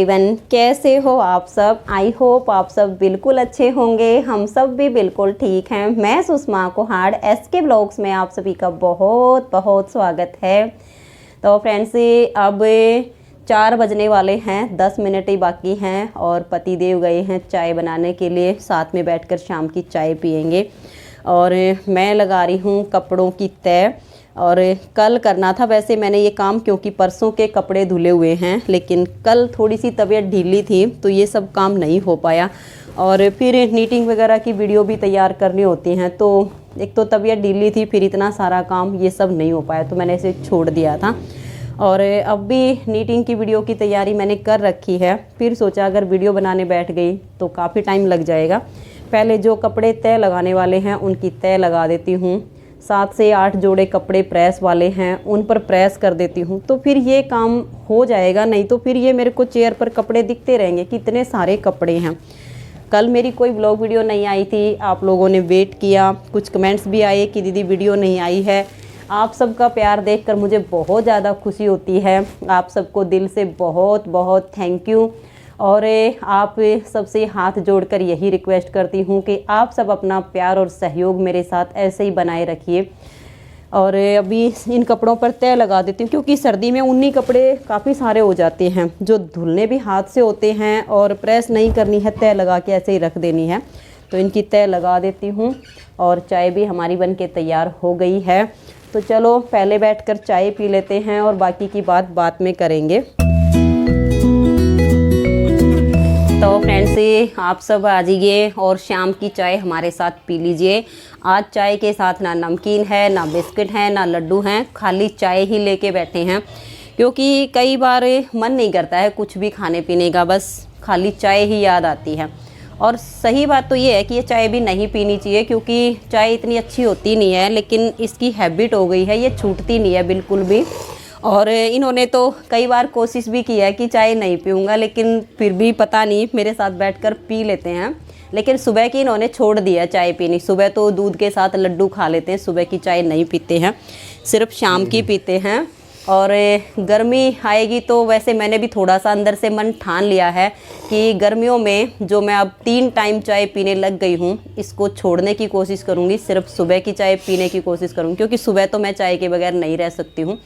Everyone, कैसे हो आप सब। आई होप आप सब बिल्कुल अच्छे होंगे। हम सब भी बिल्कुल ठीक हैं। मैं सुषमा कोहाड़ SK ब्लॉग्स में आप सभी का बहुत बहुत स्वागत है। तो फ्रेंड्स, अब 4 बजने वाले हैं, 10 मिनट ही बाकी हैं और पतिदेव गए हैं चाय बनाने के लिए। साथ में बैठकर शाम की चाय पियेंगे और मैं लगा रही हूँ कपड़ों की तय। और कल करना था वैसे मैंने ये काम, क्योंकि परसों के कपड़े धुले हुए हैं, लेकिन कल थोड़ी सी तबीयत ढीली थी तो ये सब काम नहीं हो पाया। और फिर नीटिंग वगैरह की वीडियो भी तैयार करनी होती हैं, तो एक तो तबीयत ढीली थी, फिर इतना सारा काम ये सब नहीं हो पाया, तो मैंने इसे छोड़ दिया था। और अब भी नीटिंग की वीडियो की तैयारी मैंने कर रखी है। फिर सोचा अगर वीडियो बनाने बैठ गई तो काफ़ी टाइम लग जाएगा। पहले जो कपड़े तय लगाने वाले हैं उनकी तय लगा देती हूँ। 7 से 8 जोड़े कपड़े प्रेस वाले हैं, उन पर प्रेस कर देती हूँ, तो फिर ये काम हो जाएगा। नहीं तो फिर ये मेरे को चेयर पर कपड़े दिखते रहेंगे कि इतने सारे कपड़े हैं। कल मेरी कोई ब्लॉग वीडियो नहीं आई थी, आप लोगों ने वेट किया, कुछ कमेंट्स भी आए कि दीदी वीडियो नहीं आई है। आप सबका प्यार देखकर मुझे बहुत ज़्यादा खुशी होती है। आप सबको दिल से बहुत बहुत थैंक यू। और आप सबसे हाथ जोड़कर यही रिक्वेस्ट करती हूँ कि आप सब अपना प्यार और सहयोग मेरे साथ ऐसे ही बनाए रखिए। और अभी इन कपड़ों पर तय लगा देती हूँ, क्योंकि सर्दी में ऊनी कपड़े काफ़ी सारे हो जाते हैं, जो धुलने भी हाथ से होते हैं और प्रेस नहीं करनी है, तय लगा के ऐसे ही रख देनी है। तो इनकी तय लगा देती हूँ। और चाय भी हमारी बन के तैयार हो गई है। तो चलो पहले बैठकर चाय पी लेते हैं और बाकी की बात बाद में करेंगे। तो फ्रेंड्स, आप सब आ जाइए और शाम की चाय हमारे साथ पी लीजिए। आज चाय के साथ ना नमकीन है, ना बिस्किट है, ना लड्डू हैं, खाली चाय ही लेके बैठे हैं। क्योंकि कई बार मन नहीं करता है कुछ भी खाने पीने का, बस खाली चाय ही याद आती है। और सही बात तो ये है कि ये चाय भी नहीं पीनी चाहिए, क्योंकि चाय इतनी अच्छी होती नहीं है, लेकिन इसकी हैबिट हो गई है, ये छूटती नहीं है बिल्कुल भी। और इन्होंने तो कई बार कोशिश भी की है कि चाय नहीं पीऊँगा, लेकिन फिर भी पता नहीं मेरे साथ बैठकर पी लेते हैं। लेकिन सुबह की इन्होंने छोड़ दिया चाय पीनी। सुबह तो दूध के साथ लड्डू खा लेते हैं, सुबह की चाय नहीं पीते हैं, सिर्फ शाम की पीते हैं। और गर्मी आएगी तो वैसे मैंने भी थोड़ा सा अंदर से मन ठान लिया है कि गर्मियों में जो मैं अब 3 टाइम चाय पीने लग गई हूँ, इसको छोड़ने की कोशिश करूँगी। सिर्फ सुबह की चाय पीने की कोशिश करूँगी, क्योंकि सुबह तो मैं चाय के बगैर नहीं रह सकती हूँ।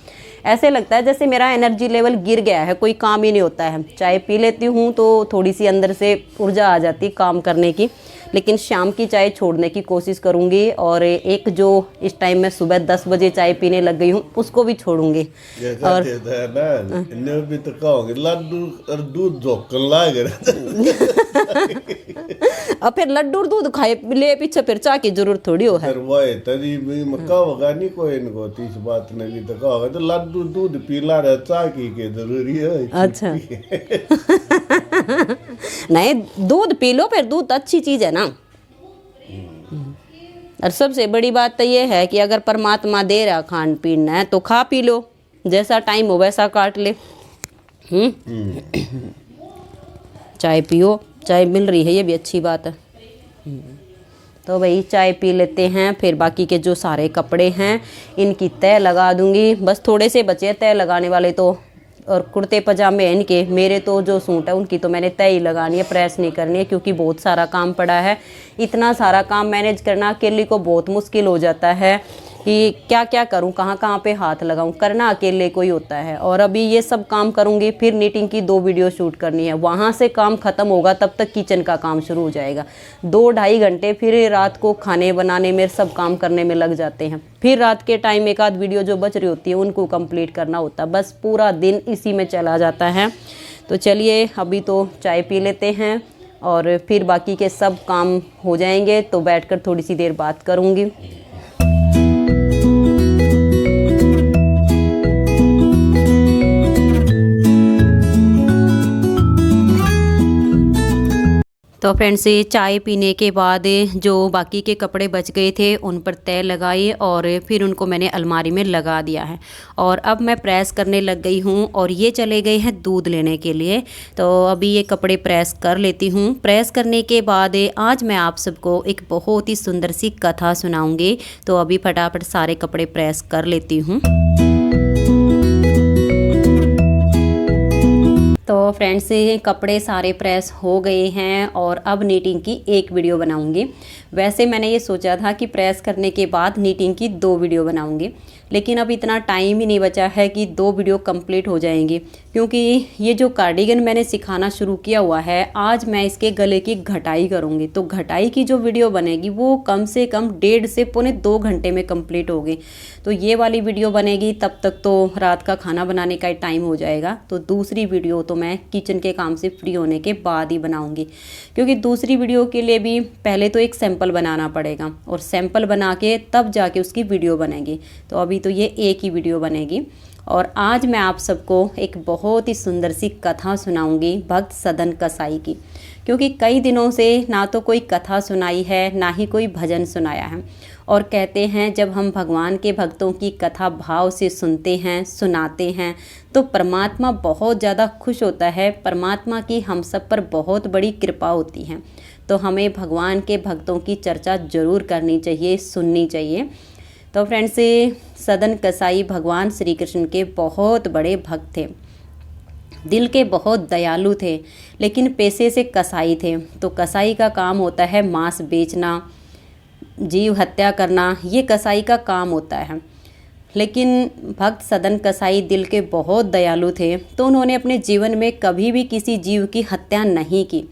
ऐसे लगता है जैसे मेरा एनर्जी लेवल गिर गया है, कोई काम ही नहीं होता है। चाय पी लेती हूँ तो थोड़ी सी अंदर से ऊर्जा आ जाती काम करने की। लेकिन शाम की चाय छोड़ने की कोशिश करूँगी। और एक जो इस टाइम में सुबह 10 बजे चाय पीने लग गई हूँ, उसको भी छोड़ूंगी। और भी तो कहोगे लड्डू और दूध जोकन लागे। अब फिर लड्डू और दूध खाए ले पीछे फिर चाय की जरूरत थोड़ी हो है। फिर वही तरी भी मक्का होगा नहीं कोई इनको तीस बात नहीं तो कहोगे तो लड्डू दूध पीला रहे चाय की के जरूरी है। अच्छा नहीं, दूध पी लो, फिर दूध अच्छी चीज है ना। और सबसे बड़ी बात तो ये है कि अगर परमात्मा दे रहा खान पीना है तो खा पी लो, जैसा टाइम हो वैसा काट ले। चाय पियो, चाय मिल रही है, ये भी अच्छी बात है। तो भाई चाय पी लेते हैं, फिर बाकी के जो सारे कपड़े हैं इनकी तय लगा दूंगी। बस थोड़े से बचे तय लगाने वाले तो, और कुर्ते पजामे हैं इनके। मेरे तो जो सूट है उनकी तो मैंने तय ही लगानी है, प्रेस नहीं करनी है, क्योंकि बहुत सारा काम पड़ा है। इतना सारा काम मैनेज करना अकेले को बहुत मुश्किल हो जाता है कि क्या क्या करूं, कहाँ कहाँ पे हाथ लगाऊं, करना अकेले को ही होता है। और अभी ये सब काम करूंगी, फिर नीटिंग की 2 वीडियो शूट करनी है, वहाँ से काम ख़त्म होगा, तब तक किचन का काम शुरू हो जाएगा। 2-2.5 घंटे फिर रात को खाने बनाने में, सब काम करने में लग जाते हैं। फिर रात के टाइम एक आध वीडियो जो बच रही होती है उनको कंप्लीट करना होता है। बस पूरा दिन इसी में चला जाता है। तो चलिए अभी तो चाय पी लेते हैं और फिर बाकी के सब काम हो जाएंगे तो बैठकर थोड़ी सी देर बात करूँगी। तो फ्रेंड्स, चाय पीने के बाद जो बाकी के कपड़े बच गए थे उन पर तय लगाई और फिर उनको मैंने अलमारी में लगा दिया है। और अब मैं प्रेस करने लग गई हूँ और ये चले गए हैं दूध लेने के लिए। तो अभी ये कपड़े प्रेस कर लेती हूँ। प्रेस करने के बाद आज मैं आप सबको एक बहुत ही सुंदर सी कथा सुनाऊँगी। तो अभी फटाफट सारे कपड़े प्रेस कर लेती हूँ। तो फ्रेंड्स ये कपड़े सारे प्रेस हो गए हैं और अब नीटिंग की एक वीडियो बनाऊंगी। वैसे मैंने ये सोचा था कि प्रेस करने के बाद नीटिंग की 2 वीडियो बनाऊंगी, लेकिन अब इतना टाइम ही नहीं बचा है कि 2 वीडियो कंप्लीट हो जाएंगी, क्योंकि ये जो कार्डिगन मैंने सिखाना शुरू किया हुआ है, आज मैं इसके गले की घटाई करूँगी। तो घटाई की जो वीडियो बनेगी वो कम से कम 1.5 से पौने 2 घंटे में कंप्लीट होगी। तो ये वाली वीडियो बनेगी तब तक तो रात का खाना बनाने का टाइम हो जाएगा। तो दूसरी वीडियो तो मैं किचन के काम से फ्री होने के बाद ही बनाऊंगी, क्योंकि दूसरी वीडियो के लिए भी पहले तो एक सैंपल बनाना पड़ेगा और सैंपल बना के तब जाके उसकी वीडियो बनेगी। तो अभी तो ये एक ही वीडियो बनेगी। और आज मैं आप सबको एक बहुत ही सुंदर सी कथा सुनाऊंगी भक्त सदन कसाई की, क्योंकि कई दिनों से ना तो कोई कथा सुनाई है ना ही कोई भजन सुनाया है। और कहते हैं जब हम भगवान के भक्तों की कथा भाव से सुनते हैं, सुनाते हैं, तो परमात्मा बहुत ज़्यादा खुश होता है। परमात्मा की हम सब पर बहुत बड़ी कृपा होती है। तो हमें भगवान के भक्तों की चर्चा ज़रूर करनी चाहिए, सुननी चाहिए। तो फ्रेंड्स सदन कसाई भगवान श्री कृष्ण के बहुत बड़े भक्त थे, दिल के बहुत दयालु थे, लेकिन पेशे से कसाई थे। तो कसाई का काम होता है मांस बेचना, जीव हत्या करना, ये कसाई का काम होता है। लेकिन भक्त सदन कसाई दिल के बहुत दयालु थे, तो उन्होंने अपने जीवन में कभी भी किसी जीव की हत्या नहीं की।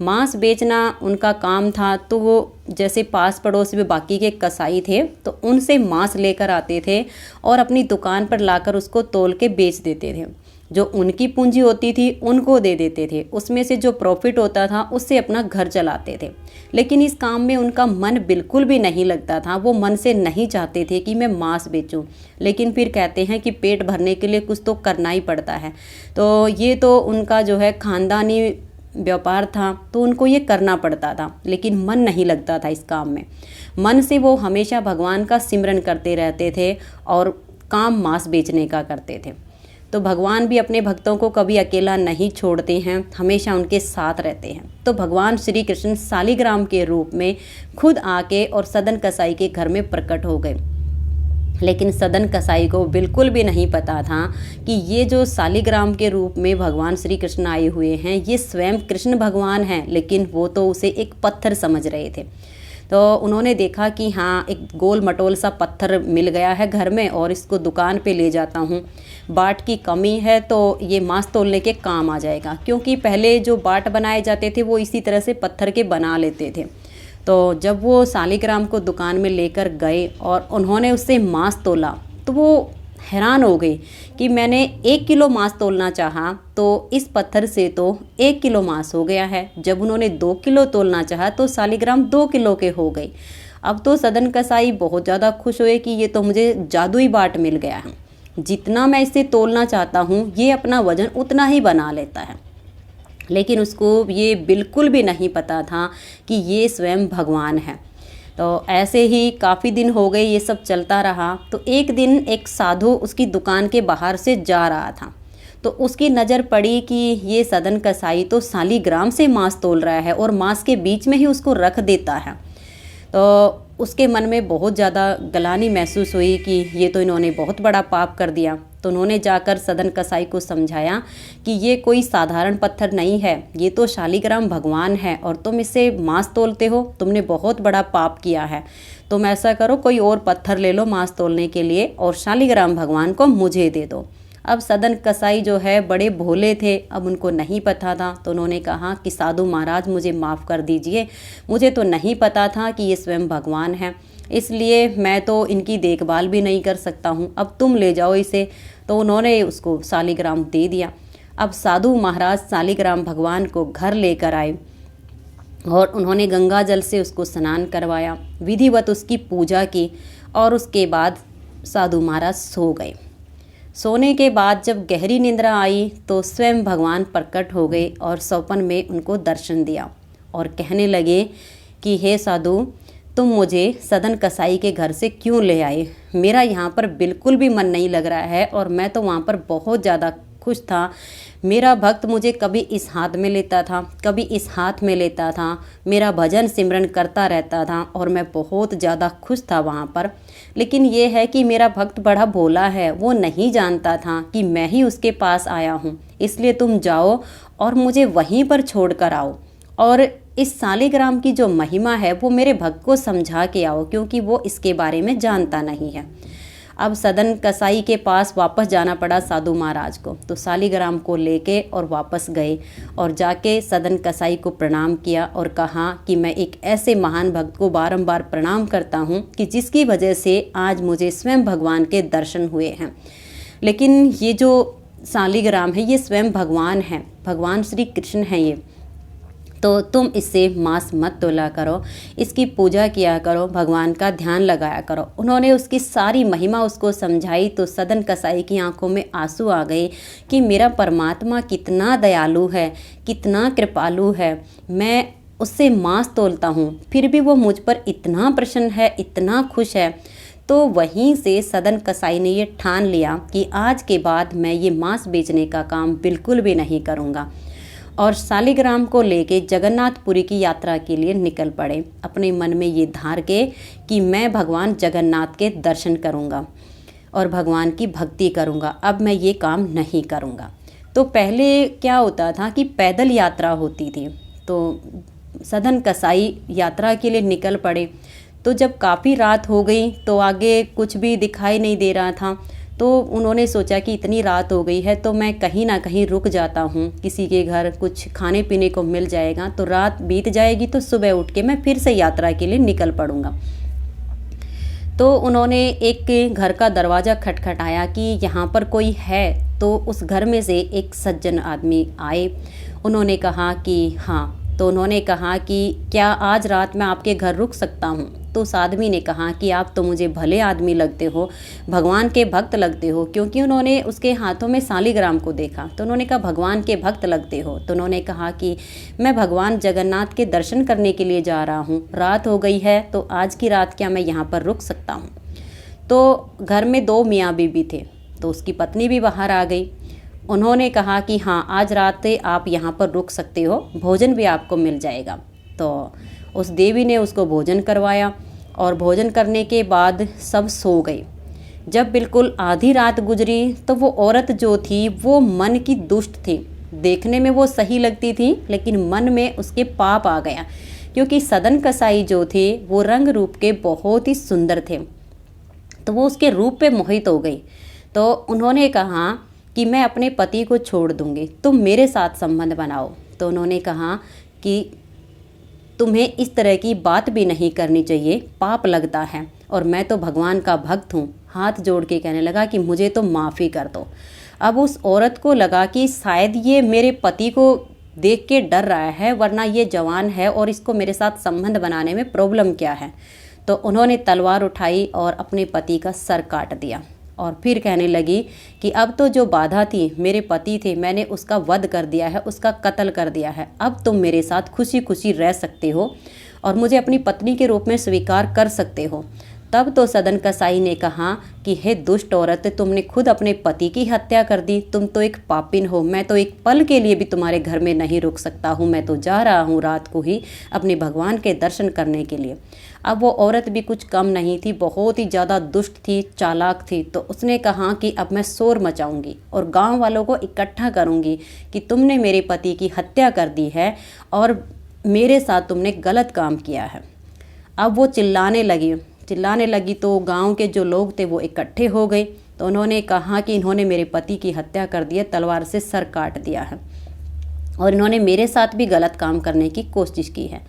मांस बेचना उनका काम था, तो वो जैसे पास पड़ोस में बाकी के कसाई थे तो उनसे मांस लेकर आते थे और अपनी दुकान पर लाकर उसको तौल के बेच देते थे। जो उनकी पूंजी होती थी उनको दे देते थे, उसमें से जो प्रॉफिट होता था उससे अपना घर चलाते थे। लेकिन इस काम में उनका मन बिल्कुल भी नहीं लगता था। वो मन से नहीं चाहते थे कि मैं मांस बेचूं, लेकिन फिर कहते हैं कि पेट भरने के लिए कुछ तो करना ही पड़ता है। तो ये तो उनका जो है खानदानी व्यापार था, तो उनको ये करना पड़ता था, लेकिन मन नहीं लगता था इस काम में। मन से वो हमेशा भगवान का सिमरन करते रहते थे और काम मांस बेचने का करते थे। तो भगवान भी अपने भक्तों को कभी अकेला नहीं छोड़ते हैं, हमेशा उनके साथ रहते हैं। तो भगवान श्री कृष्ण शालिग्राम के रूप में खुद आके और सदन कसाई के घर में प्रकट हो गए। लेकिन सदन कसाई को बिल्कुल भी नहीं पता था कि ये जो शालिग्राम के रूप में भगवान श्री कृष्ण आए हुए हैं ये स्वयं कृष्ण भगवान हैं, लेकिन वो तो उसे एक पत्थर समझ रहे थे। तो उन्होंने देखा कि हाँ एक गोल मटोल सा पत्थर मिल गया है घर में और इसको दुकान पे ले जाता हूँ, बाट की कमी है तो ये मांस तोलने के काम आ जाएगा। क्योंकि पहले जो बाट बनाए जाते थे वो इसी तरह से पत्थर के बना लेते थे। तो जब वो शालिग्राम को दुकान में लेकर गए और उन्होंने उससे मांस तोला तो वो हैरान हो गई कि मैंने 1 किलो मांस तोलना चाहा तो इस पत्थर से तो 1 किलो मांस हो गया है। जब उन्होंने 2 किलो तोलना चाहा तो शालिग्राम 2 किलो के हो गई। अब तो सदन कसाई बहुत ज़्यादा खुश हुए कि ये तो मुझे जादुई बाट मिल गया है, जितना मैं इसे तोलना चाहता हूँ ये अपना वजन उतना ही बना लेता है। लेकिन उसको ये बिल्कुल भी नहीं पता था कि ये स्वयं भगवान है। तो ऐसे ही काफ़ी दिन हो गए, ये सब चलता रहा। तो एक दिन एक साधु उसकी दुकान के बाहर से जा रहा था, तो उसकी नज़र पड़ी कि ये सदन कसाई तो शालिग्राम से मांस तोल रहा है और मांस के बीच में ही उसको रख देता है। तो उसके मन में बहुत ज़्यादा ग्लानि महसूस हुई कि ये तो इन्होंने बहुत बड़ा पाप कर दिया। तो उन्होंने जाकर सदन कसाई को समझाया कि ये कोई साधारण पत्थर नहीं है, ये तो शालिग्राम भगवान है और तुम इससे मांस तोलते हो, तुमने बहुत बड़ा पाप किया है। तुम ऐसा करो कोई और पत्थर ले लो मांस तोलने के लिए और शालिग्राम भगवान को मुझे दे दो। अब सदन कसाई जो है बड़े भोले थे, अब उनको नहीं पता था। तो उन्होंने कहा कि साधु महाराज मुझे माफ़ कर दीजिए, मुझे तो नहीं पता था कि ये स्वयं भगवान है, इसलिए मैं तो इनकी देखभाल भी नहीं कर सकता हूँ, अब तुम ले जाओ इसे। तो उन्होंने उसको शालिग्राम दे दिया। अब साधु महाराज शालिग्राम भगवान को घर लेकर आए और उन्होंने गंगा जल से उसको स्नान करवाया, विधिवत उसकी पूजा की और उसके बाद साधु महाराज सो गए। सोने के बाद जब गहरी निद्रा आई तो स्वयं भगवान प्रकट हो गए और स्वप्न में उनको दर्शन दिया और कहने लगे कि हे साधु, तुम मुझे सदन कसाई के घर से क्यों ले आए? मेरा यहाँ पर बिल्कुल भी मन नहीं लग रहा है और मैं तो वहाँ पर बहुत ज़्यादा खुश था। मेरा भक्त मुझे कभी इस हाथ में लेता था, कभी इस हाथ में लेता था, मेरा भजन सिमरन करता रहता था और मैं बहुत ज़्यादा खुश था वहाँ पर। लेकिन ये है कि मेरा भक्त बड़ा भोला है, वो नहीं जानता था कि मैं ही उसके पास आया हूँ, इसलिए तुम जाओ और मुझे वहीं पर छोड़ कर आओ और इस शालिग्राम की जो महिमा है वो मेरे भक्त को समझा के आओ, क्योंकि वो इसके बारे में जानता नहीं है। अब सदन कसाई के पास वापस जाना पड़ा साधु महाराज को, तो शालिग्राम को लेके और वापस गए और जाके सदन कसाई को प्रणाम किया और कहा कि मैं एक ऐसे महान भक्त को बारंबार प्रणाम करता हूँ कि जिसकी वजह से आज मुझे स्वयं भगवान के दर्शन हुए हैं। लेकिन ये जो शालिग्राम है ये स्वयं भगवान है, भगवान श्री कृष्ण हैं ये, तो तुम इससे मांस मत तोला करो, इसकी पूजा किया करो, भगवान का ध्यान लगाया करो। उन्होंने उसकी सारी महिमा उसको समझाई तो सदन कसाई की आंखों में आंसू आ गए कि मेरा परमात्मा कितना दयालु है, कितना कृपालु है, मैं उससे मांस तोलता हूँ फिर भी वो मुझ पर इतना प्रसन्न है, इतना खुश है। तो वहीं से सदन कसाई ने ये ठान लिया कि आज के बाद मैं ये मांस बेचने का काम बिल्कुल भी नहीं करूँगा और शालिग्राम को लेके जगन्नाथपुरी की यात्रा के लिए निकल पड़े, अपने मन में ये धार के कि मैं भगवान जगन्नाथ के दर्शन करूँगा और भगवान की भक्ति करूँगा, अब मैं ये काम नहीं करूँगा। तो पहले क्या होता था कि पैदल यात्रा होती थी, तो सदन कसाई यात्रा के लिए निकल पड़े। तो जब काफ़ी रात हो गई तो आगे कुछ भी दिखाई नहीं दे रहा था, तो उन्होंने सोचा कि इतनी रात हो गई है तो मैं कहीं ना कहीं रुक जाता हूँ, किसी के घर कुछ खाने पीने को मिल जाएगा, तो रात बीत जाएगी तो सुबह उठ के मैं फिर से यात्रा के लिए निकल पड़ूँगा। तो उन्होंने एक घर का दरवाज़ा खटखटाया कि यहाँ पर कोई है, तो उस घर में से एक सज्जन आदमी आए। उन्होंने कहा कि हाँ, तो उन्होंने कहा कि क्या आज रात मैं आपके घर रुक सकता हूँ। तो उस आदमी ने कहा कि आप तो मुझे भले आदमी लगते हो, भगवान के भक्त लगते हो, क्योंकि उन्होंने उसके हाथों में शालिग्राम को देखा तो उन्होंने कहा भगवान के भक्त लगते हो। तो उन्होंने कहा कि मैं भगवान जगन्नाथ के दर्शन करने के लिए जा रहा हूँ, रात हो गई है तो आज की रात क्या मैं यहाँ पर रुक सकता हूँ। तो घर में 2 मियाँ बीबी थे, तो उसकी पत्नी भी बाहर आ गई। उन्होंने कहा कि हाँ, आज रात आप यहाँ पर रुक सकते हो, भोजन भी आपको मिल जाएगा। तो उस देवी ने उसको भोजन करवाया और भोजन करने के बाद सब सो गए। जब बिल्कुल आधी रात गुजरी तो वो औरत जो थी वो मन की दुष्ट थी, देखने में वो सही लगती थी लेकिन मन में उसके पाप आ गया, क्योंकि सदन कसाई जो थे वो रंग रूप के बहुत ही सुंदर थे, तो वो उसके रूप पे मोहित हो गई। तो उन्होंने कहा कि मैं अपने पति को छोड़ दूंगी, तुम मेरे साथ संबंध बनाओ। तो उन्होंने कहा कि तुम्हें इस तरह की बात भी नहीं करनी चाहिए, पाप लगता है, और मैं तो भगवान का भक्त हूँ। हाथ जोड़ के कहने लगा कि मुझे तो माफ़ी कर दो। अब उस औरत को लगा कि शायद ये मेरे पति को देख के डर रहा है, वरना ये जवान है और इसको मेरे साथ संबंध बनाने में प्रॉब्लम क्या है। तो उन्होंने तलवार उठाई और अपने पति का सर काट दिया और फिर कहने लगी कि अब तो जो बाधा थी, मेरे पति थे, मैंने उसका वध कर दिया है, उसका कत्ल कर दिया है, अब तुम मेरे साथ खुशी खुशी रह सकते हो और मुझे अपनी पत्नी के रूप में स्वीकार कर सकते हो। तब तो सदन कसाई ने कहा कि हे दुष्ट औरत, तुमने खुद अपने पति की हत्या कर दी, तुम तो एक पापिन हो, मैं तो एक पल के लिए भी तुम्हारे घर में नहीं रुक सकता हूँ, मैं तो जा रहा हूँ रात को ही अपने भगवान के दर्शन करने के लिए। अब वो औरत भी कुछ कम नहीं थी, बहुत ही ज़्यादा दुष्ट थी, चालाक थी। तो उसने कहा कि अब मैं शोर मचाऊंगी और गांव वालों को इकट्ठा करूंगी कि तुमने मेरे पति की हत्या कर दी है और मेरे साथ तुमने गलत काम किया है। अब वो चिल्लाने लगी तो गांव के जो लोग थे वो इकट्ठे हो गए। तो उन्होंने कहा कि इन्होंने मेरे पति की हत्या कर दी है, तलवार से सर काट दिया है और इन्होंने मेरे साथ भी गलत काम करने की कोशिश की है।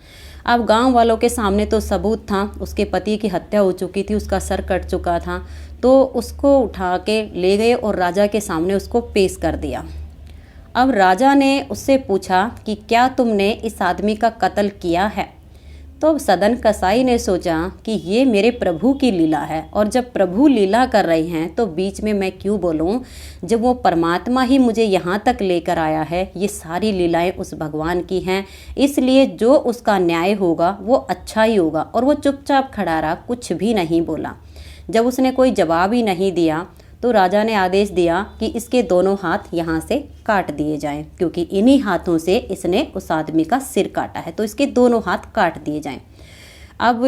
अब गांव वालों के सामने तो सबूत था, उसके पति की हत्या हो चुकी थी, उसका सर कट चुका था, तो उसको उठा के ले गए और राजा के सामने उसको पेश कर दिया। अब राजा ने उससे पूछा कि क्या तुमने इस आदमी का कत्ल किया है। तो सदन कसाई ने सोचा कि ये मेरे प्रभु की लीला है और जब प्रभु लीला कर रहे हैं तो बीच में मैं क्यों बोलूं, जब वो परमात्मा ही मुझे यहाँ तक लेकर आया है, ये सारी लीलाएं उस भगवान की हैं, इसलिए जो उसका न्याय होगा वो अच्छा ही होगा। और वो चुपचाप खड़ा रहा, कुछ भी नहीं बोला। जब उसने कोई जवाब ही नहीं दिया तो राजा ने आदेश दिया कि इसके दोनों हाथ यहाँ से काट दिए जाएं, क्योंकि इन्हीं हाथों से इसने उस आदमी का सिर काटा है, तो इसके दोनों हाथ काट दिए जाएं। अब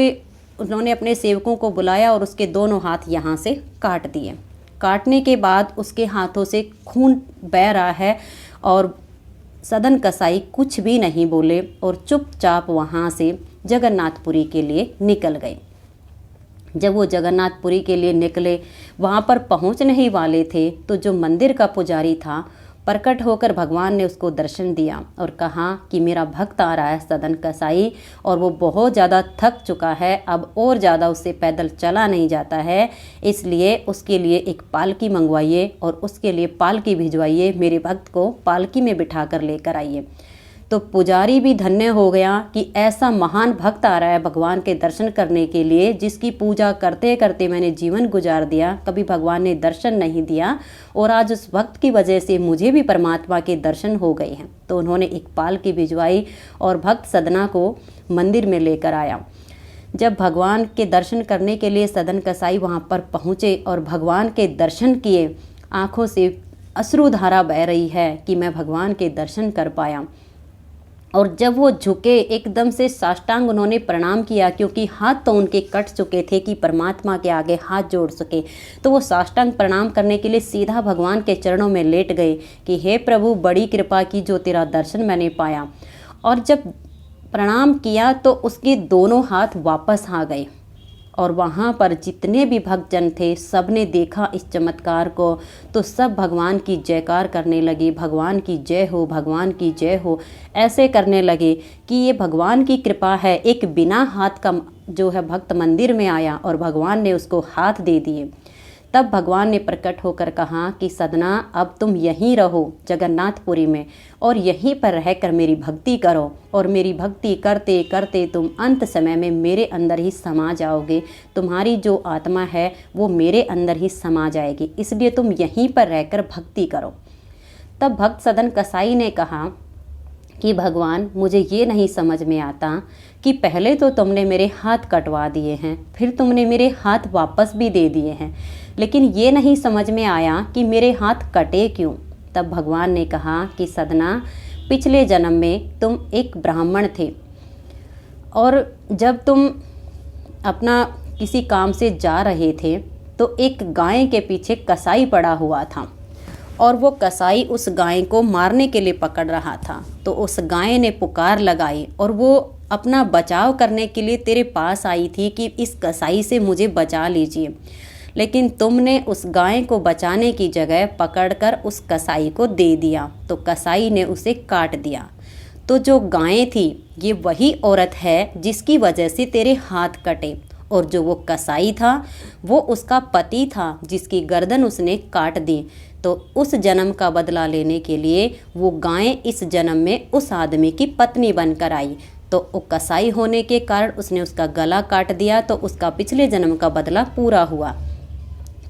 उन्होंने अपने सेवकों को बुलाया और उसके दोनों हाथ यहाँ से काट दिए। काटने के बाद उसके हाथों से खून बह रहा है और सदन कसाई कुछ भी नहीं बोले और चुपचाप वहाँ से जगन्नाथपुरी के लिए निकल गए। जब वो जगन्नाथपुरी के लिए निकले, वहाँ पर पहुँचने ही वाले थे तो जो मंदिर का पुजारी था, प्रकट होकर भगवान ने उसको दर्शन दिया और कहा कि मेरा भक्त आ रहा है सदन कसाई, और वो बहुत ज़्यादा थक चुका है, अब और ज़्यादा उससे पैदल चला नहीं जाता है, इसलिए उसके लिए एक पालकी मंगवाइए और उसके लिए पालकी भिजवाइए, मेरे भक्त को पालकी में बिठा कर लेकर आइए। तो पुजारी भी धन्य हो गया कि ऐसा महान भक्त आ रहा है भगवान के दर्शन करने के लिए, जिसकी पूजा करते करते मैंने जीवन गुजार दिया, कभी भगवान ने दर्शन नहीं दिया, और आज उस भक्त की वजह से मुझे भी परमात्मा के दर्शन हो गए हैं। तो उन्होंने एक पालकी भिजवाई और भक्त सदना को मंदिर में लेकर आया। जब भगवान के दर्शन करने के लिए सदन कसाई वहाँ पर पहुँचे और भगवान के दर्शन किए, आँखों से अश्रुधारा बह रही है कि मैं भगवान के दर्शन कर पाया। और जब वो झुके, एकदम से साष्टांग उन्होंने प्रणाम किया, क्योंकि हाथ तो उनके कट चुके थे कि परमात्मा के आगे हाथ जोड़ सके। तो वो साष्टांग प्रणाम करने के लिए सीधा भगवान के चरणों में लेट गए कि हे प्रभु, बड़ी कृपा की जो तेरा दर्शन मैंने पाया। और जब प्रणाम किया तो उसके दोनों हाथ वापस आ गए और वहाँ पर जितने भी भक्तजन थे सब ने देखा इस चमत्कार को, तो सब भगवान की जयकार करने लगे, भगवान की जय हो, भगवान की जय हो, ऐसे करने लगे कि ये भगवान की कृपा है। एक बिना हाथ का जो है भक्त मंदिर में आया और भगवान ने उसको हाथ दे दिए। तब भगवान ने प्रकट होकर कहा कि सदना, अब तुम यहीं रहो जगन्नाथपुरी में और यहीं पर रहकर मेरी भक्ति करो, और मेरी भक्ति करते करते तुम अंत समय में मेरे अंदर ही समा जाओगे। तुम्हारी जो आत्मा है वो मेरे अंदर ही समा जाएगी, इसलिए तुम यहीं पर रहकर भक्ति करो। तब भक्त सदन कसाई ने कहा कि भगवान, मुझे ये नहीं समझ में आता कि पहले तो तुमने मेरे हाथ कटवा दिए हैं, फिर तुमने मेरे हाथ वापस भी दे दिए हैं, लेकिन ये नहीं समझ में आया कि मेरे हाथ कटे क्यों। तब भगवान ने कहा कि सदना, पिछले जन्म में तुम एक ब्राह्मण थे और जब तुम अपना किसी काम से जा रहे थे तो एक गाय के पीछे कसाई पड़ा हुआ था और वो कसाई उस गाय को मारने के लिए पकड़ रहा था। तो उस गाय ने पुकार लगाई और वो अपना बचाव करने के लिए तेरे पास आई थी कि इस कसाई से मुझे बचा लीजिए, लेकिन तुमने उस गाय को बचाने की जगह पकड़कर उस कसाई को दे दिया, तो कसाई ने उसे काट दिया। तो जो गाय थी ये वही औरत है जिसकी वजह से तेरे हाथ कटे, और जो वो कसाई था वो उसका पति था जिसकी गर्दन उसने काट दी। तो उस जन्म का बदला लेने के लिए वो गाय इस जन्म में उस आदमी की पत्नी बनकर आई। तो वो कसाई होने के कारण उसने उसका गला काट दिया, तो उसका पिछले जन्म का बदला पूरा हुआ।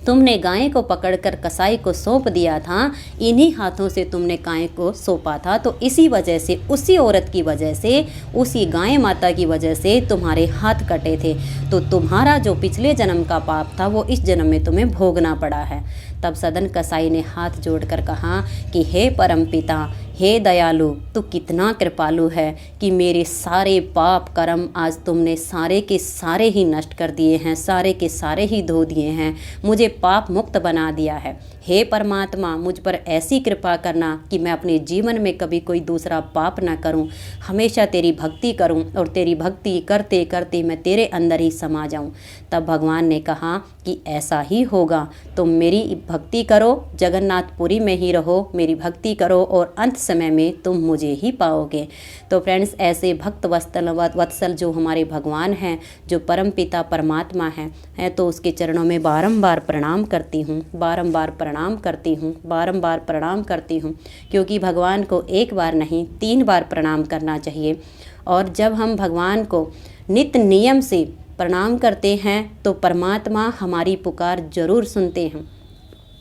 तुमने गाय को पकड़कर कसाई को सौंप दिया था, इन्हीं हाथों से तुमने गाय को सौंपा था, तो इसी वजह से, उसी औरत की वजह से, उसी गाय माता की वजह से तुम्हारे हाथ कटे थे। तो तुम्हारा जो पिछले जन्म का पाप था वो इस जन्म में तुम्हें भोगना पड़ा है। तब सदन कसाई ने हाथ जोड़कर कहा कि हे परमपिता, हे दयालु, तू कितना कृपालु है कि मेरे सारे पाप कर्म आज तुमने सारे के सारे ही नष्ट कर दिए हैं, सारे के सारे ही धो दिए हैं, मुझे पाप मुक्त बना दिया है। हे परमात्मा, मुझ पर ऐसी कृपा करना कि मैं अपने जीवन में कभी कोई दूसरा पाप ना करूं, हमेशा तेरी भक्ति करूं और तेरी भक्ति करते करते मैं तेरे अंदर ही समा जाऊं। तब भगवान ने कहा कि ऐसा ही होगा, तुम मेरी भक्ति करो, जगन्नाथपुरी में ही रहो, मेरी भक्ति करो और अंत समय में तुम मुझे ही पाओगे। तो फ्रेंड्स, ऐसे भक्त वत्सल जो हमारे भगवान हैं, जो परमपिता परमात्मा हैं, तो उसके चरणों में बारंबार प्रणाम करती हूँ, बारंबार प्रणाम करती हूँ, बारंबार प्रणाम करती हूँ, क्योंकि भगवान को एक बार नहीं 3 बार प्रणाम करना चाहिए। और जब हम भगवान को नित्य नियम से प्रणाम करते हैं तो परमात्मा हमारी पुकार जरूर सुनते हैं।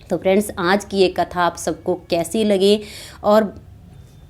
तो फ्रेंड्स, आज की ये कथा आप सबको कैसी लगी और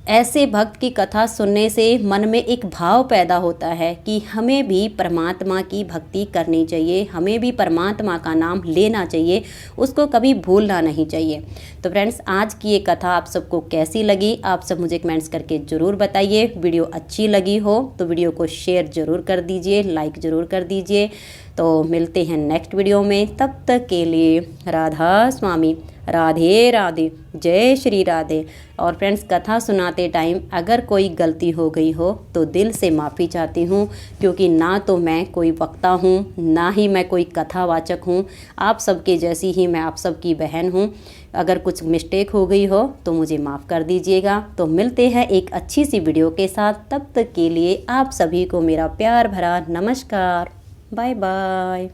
ऐसे भक्त की कथा सुनने से मन में एक भाव पैदा होता है कि हमें भी परमात्मा की भक्ति करनी चाहिए, हमें भी परमात्मा का नाम लेना चाहिए, उसको कभी भूलना नहीं चाहिए। तो फ्रेंड्स, आज की ये कथा आप सबको कैसी लगी, आप सब मुझे कमेंट्स करके ज़रूर बताइए। वीडियो अच्छी लगी हो तो वीडियो को शेयर ज़रूर कर दीजिए, लाइक ज़रूर कर दीजिए। तो मिलते हैं नेक्स्ट वीडियो में, तब तक के लिए राधा स्वामी, राधे राधे, जय श्री राधे। और फ्रेंड्स, कथा सुनाते टाइम अगर कोई गलती हो गई हो तो दिल से माफ़ी चाहती हूँ, क्योंकि ना तो मैं कोई वक्ता हूँ, ना ही मैं कोई कथावाचक हूँ। आप सबके जैसी ही मैं आप सबकी बहन हूँ। अगर कुछ मिस्टेक हो गई हो तो मुझे माफ़ कर दीजिएगा। तो मिलते हैं एक अच्छी सी वीडियो के साथ, तब तक के लिए आप सभी को मेरा प्यार भरा नमस्कार। Bye bye.